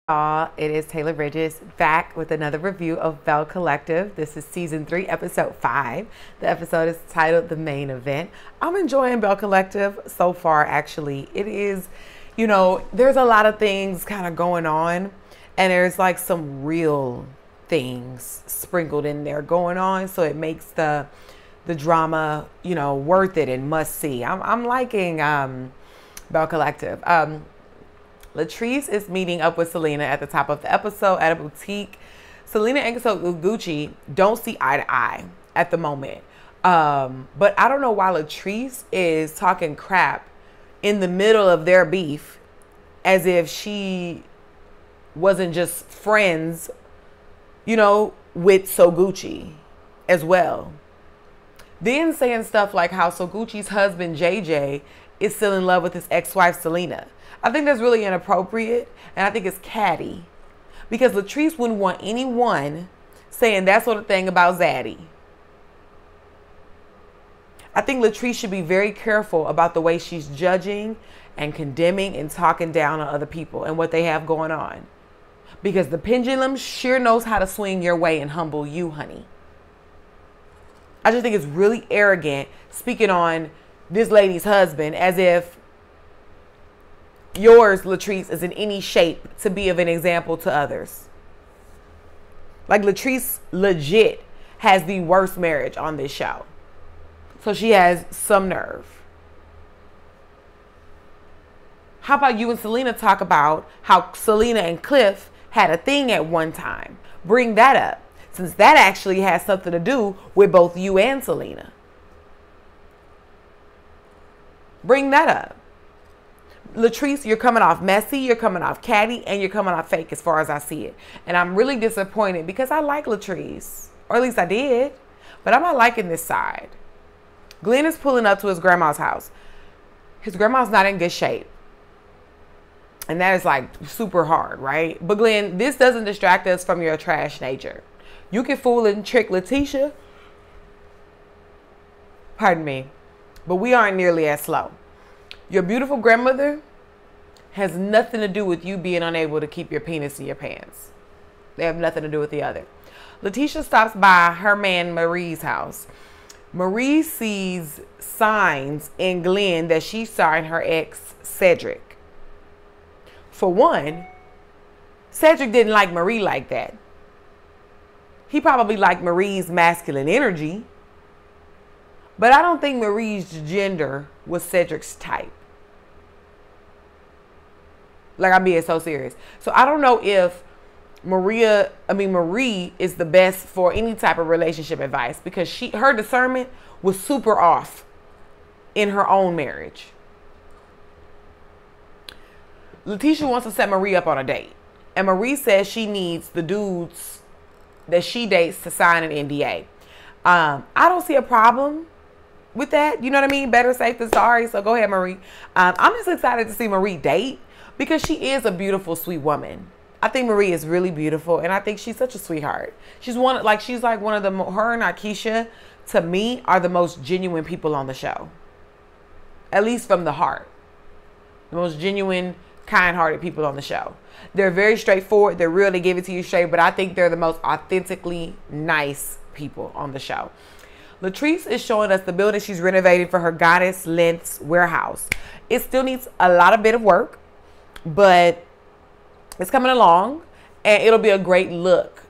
It is Taylor Bridges back with another review of Belle Collective. This is season 3, episode 5. The episode is titled The Main Event. I'm enjoying Belle Collective so far, actually. It is, there's a lot of things kind of going on, and there's like some real things sprinkled in there going on, so it makes the drama, worth it and must see. I'm liking Belle Collective. Latrice is meeting up with Selena at the top of the episode at a boutique. Selena and Gucci don't see eye to eye at the moment. But I don't know why Latrice is talking crap in the middle of their beef as if she wasn't just friends, with So Gucci as well. Then saying stuff like how So Gucci's husband, JJ, is still in love with his ex-wife, Selena. I think that's really inappropriate, and I think it's catty, because Latrice wouldn't want anyone saying that sort of thing about Zaddy. I think Latrice should be very careful about the way she's judging and condemning and talking down on other people and what they have going on, because the pendulum sure knows how to swing your way and humble you, honey. I just think it's really arrogant speaking on this lady's husband as if yours, Latrice, is in any shape to be of an example to others. Like, Latrice legit has the worst marriage on this show. So she has some nerve. How about you and Selena talk about how Selena and Cliff had a thing at one time? Bring that up, since that actually has something to do with both you and Selena. Bring that up. Latrice, you're coming off messy, you're coming off catty, and you're coming off fake as far as I see it. And I'm really disappointed because I like Latrice, or at least I did, but I'm not liking this side. Glenn is pulling up to his grandma's house. His grandma's not in good shape. And that is like super hard, right? But Glenn, this doesn't distract us from your trash nature. You can fool and trick Letitia, pardon me, but we aren't nearly as slow. Your beautiful grandmother has nothing to do with you being unable to keep your penis in your pants. They have nothing to do with the other. Letitia stops by her man Marie's house. Marie sees signs in Glenn that she saw in her ex, Cedric. For one, Cedric didn't like Marie like that. He probably liked Marie's masculine energy, but I don't think Marie's gender was Cedric's type. Like, I'm being so serious. So I don't know if Marie is the best for any type of relationship advice, because her discernment was super off in her own marriage. Letitia wants to set Marie up on a date, and Marie says she needs the dudes that she dates to sign an NDA. I don't see a problem with that. You know what I mean? Better safe than sorry. So go ahead, Marie. I'm just excited to see Marie date, because she is a beautiful, sweet woman. I think Marie is really beautiful, and I think she's such a sweetheart. She's like one of her and Akeisha, to me, are the most genuine people on the show. At least from the heart. The most genuine, kind-hearted people on the show. They're very straightforward. They're real. They give it to you straight, but I think they're the most authentically nice people on the show. Latrice is showing us the building she's renovating for her Goddess Lengths warehouse. It still needs a lot of bit of work, but it's coming along, and it'll be a great look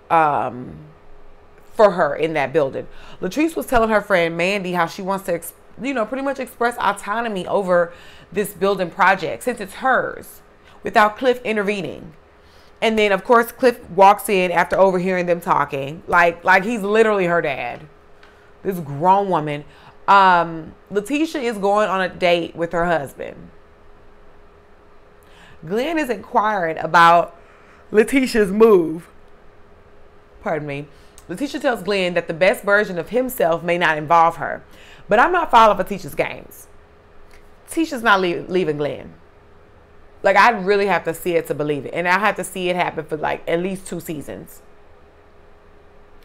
for her in that building. Latrice was telling her friend Mandy how she wants to, pretty much express autonomy over this building project, since it's hers, without Cliff intervening. And then, of course, Cliff walks in after overhearing them talking, like he's literally her dad. This grown woman. Letitia is going on a date with her husband. Glenn is inquiring about Letitia's move. Pardon me. Letitia tells Glenn that the best version of himself may not involve her. But I'm not following Letitia's games. Letitia's not leaving Glenn. Like, I really have to see it to believe it. And I have to see it happen for like at least 2 seasons.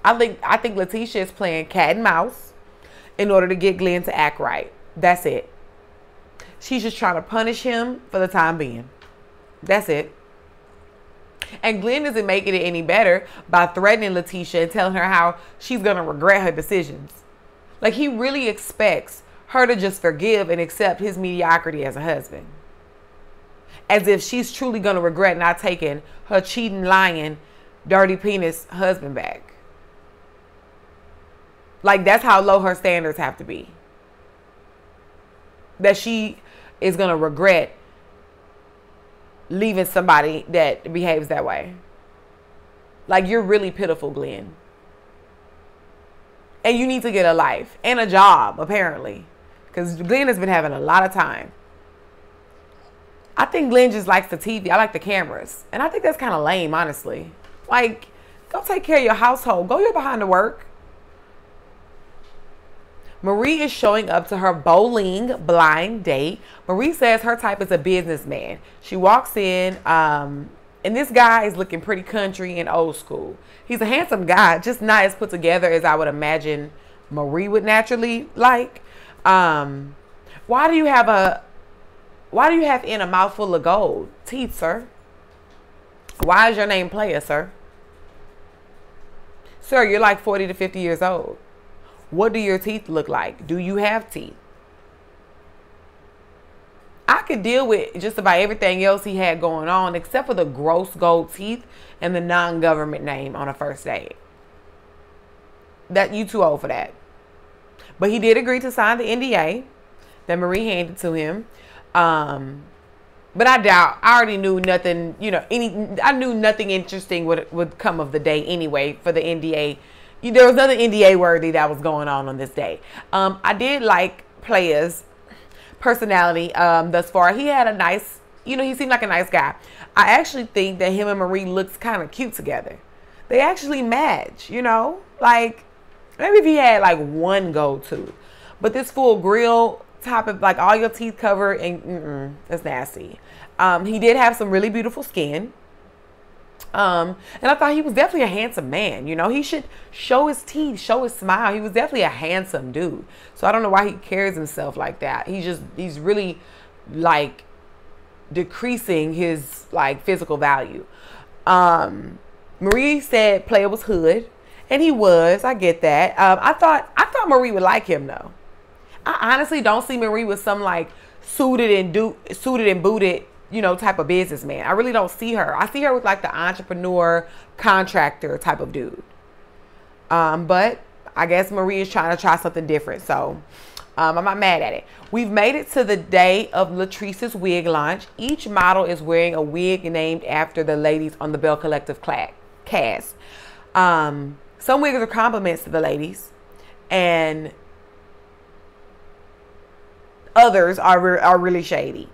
I think Letitia is playing cat and mouse in order to get Glenn to act right. That's it. She's just trying to punish him for the time being. That's it. And Glenn isn't making it any better by threatening Letitia and telling her how she's going to regret her decisions. Like, he really expects her to just forgive and accept his mediocrity as a husband. As if she's truly going to regret not taking her cheating, lying, dirty penis husband back. Like, that's how low her standards have to be. That she is going to regret leaving somebody that behaves that way. Like, you're really pitiful, Glenn. And you need to get a life and a job, apparently. Because Glenn has been having a lot of time. I think Glenn just likes the TV. I like the cameras. And I think that's kind of lame, honestly. Like, go take care of your household. Go your behind to work. Marie is showing up to her bowling blind date. Marie says her type is a businessman. She walks in, and this guy is looking pretty country and old school. He's a handsome guy, just not as put together as I would imagine Marie would naturally like. Why do you have in a mouthful of gold teeth, sir? Why is your name Player, sir? Sir, you're like 40 to 50 years old. What do your teeth look like? Do you have teeth? I could deal with just about everything else he had going on except for the gross gold teeth and the non-government name on a first date. That you too old for that. But he did agree to sign the NDA that Marie handed to him. But I doubt, I already knew nothing, I knew nothing interesting would come of the day anyway for the NDA. There was nothing NDA worthy that was going on this day. I did like Player's personality thus far. He had a nice, he seemed like a nice guy. I actually think that him and Marie looks kind of cute together. They actually match, like maybe if he had like one gold tooth. But this full grill top of like all your teeth covered and that's nasty. He did have some really beautiful skin. And I thought he was definitely a handsome man. He should show his teeth, show his smile. He was definitely a handsome dude. So I don't know why he carries himself like that. He's really like decreasing his like physical value. Marie said Player was hood, and he was. I get that. I thought Marie would like him though. I honestly don't see Marie with some like suited and booted, type of businessman. I really don't see her. I see her with like the entrepreneur, contractor type of dude. But I guess Marie is trying to try something different. So I'm not mad at it. We've made it to the day of Latrice's wig launch. Each model is wearing a wig named after the ladies on the Belle Collective cast. Some wigs are compliments to the ladies, and others are really shady.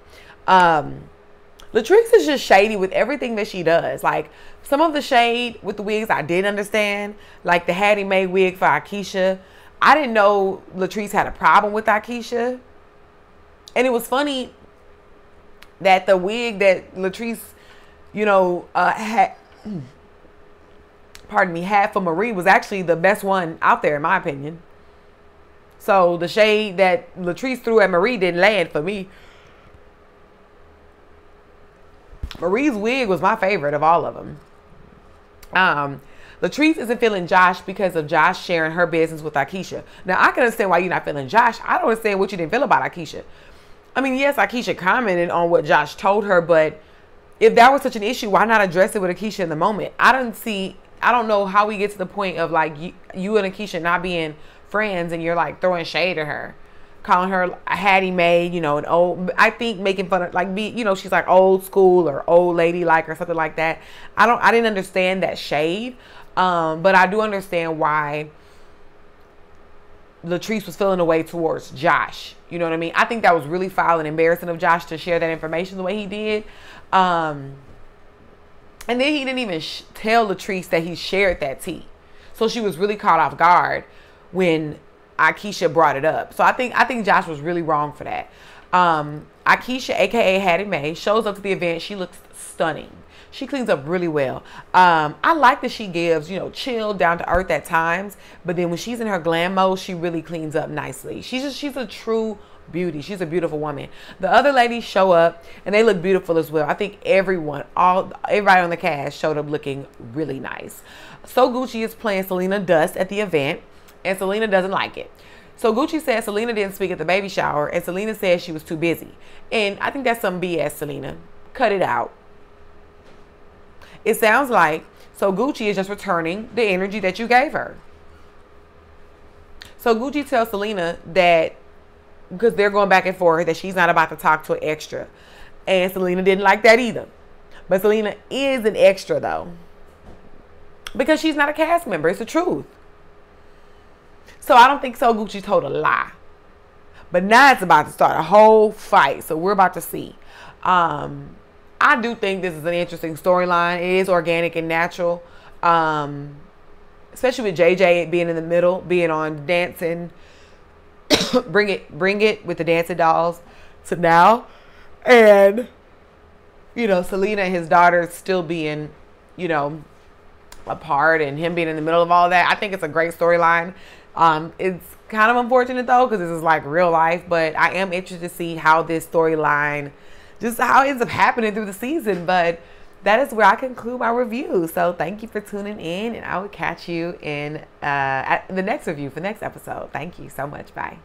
Latrice is just shady with everything that she does. Like, some of the shade with the wigs I did understand. Like the Hattie Mae wig for Akeisha. I didn't know Latrice had a problem with Akeisha. And it was funny that the wig that Latrice, had for Marie was actually the best one out there in my opinion. So the shade that Latrice threw at Marie didn't land for me. Marie's wig was my favorite of all of them. Latrice isn't feeling Josh because of Josh sharing her business with Akeisha. Now, I can understand why you're not feeling Josh. I don't understand what you didn't feel about Akeisha. I mean, yes, Akeisha commented on what Josh told her, but if that was such an issue, why not address it with Akeisha in the moment? I don't know how we get to the point of like you and Akeisha not being friends and you're like throwing shade at her. Calling her a Hattie Mae, an old, I think making fun of, like, she's like old school or old lady like or something like that. I didn't understand that shade. But I do understand why Latrice was feeling a way towards Josh. You know what I mean? I think that was really foul and embarrassing of Josh to share that information the way he did. And then he didn't even tell Latrice that he shared that tea. So she was really caught off guard when Akeisha brought it up. So I think Josh was really wrong for that. Akeisha, aka Hattie Mae, shows up to the event. She looks stunning. She cleans up really well. I like that she gives, chill, down to earth at times. But then when she's in her glam mode, she really cleans up nicely. She's a true beauty. She's a beautiful woman. The other ladies show up and they look beautiful as well. I think everybody on the cast showed up looking really nice. So Gucci is playing Selena Dust at the event, and Selena doesn't like it. So Gucci said Selena didn't speak at the baby shower, and Selena said she was too busy. And I think that's some BS, Selena. Cut it out. It sounds like so Gucci is just returning the energy that you gave her. So Gucci tells Selena that, because they're going back and forth, that she's not about to talk to an extra. And Selena didn't like that either. But Selena is an extra though, because she's not a cast member. It's the truth. So I don't think So Gucci told a lie. But now it's about to start a whole fight. So we're about to see. I do think this is an interesting storyline. It is organic and natural. Especially with JJ being in the middle, being on dancing. bring it with the dancing dolls to now. And, you know, Selena and his daughter still being, you know, apart, and him being in the middle of all that. I think it's a great storyline. It's kind of unfortunate though, because this is like real life, but I am interested to see how this storyline, just how it ends up happening through the season. But that is where I conclude my review. So thank you for tuning in, and I will catch you in at the next review for the next episode. Thank you so much. Bye.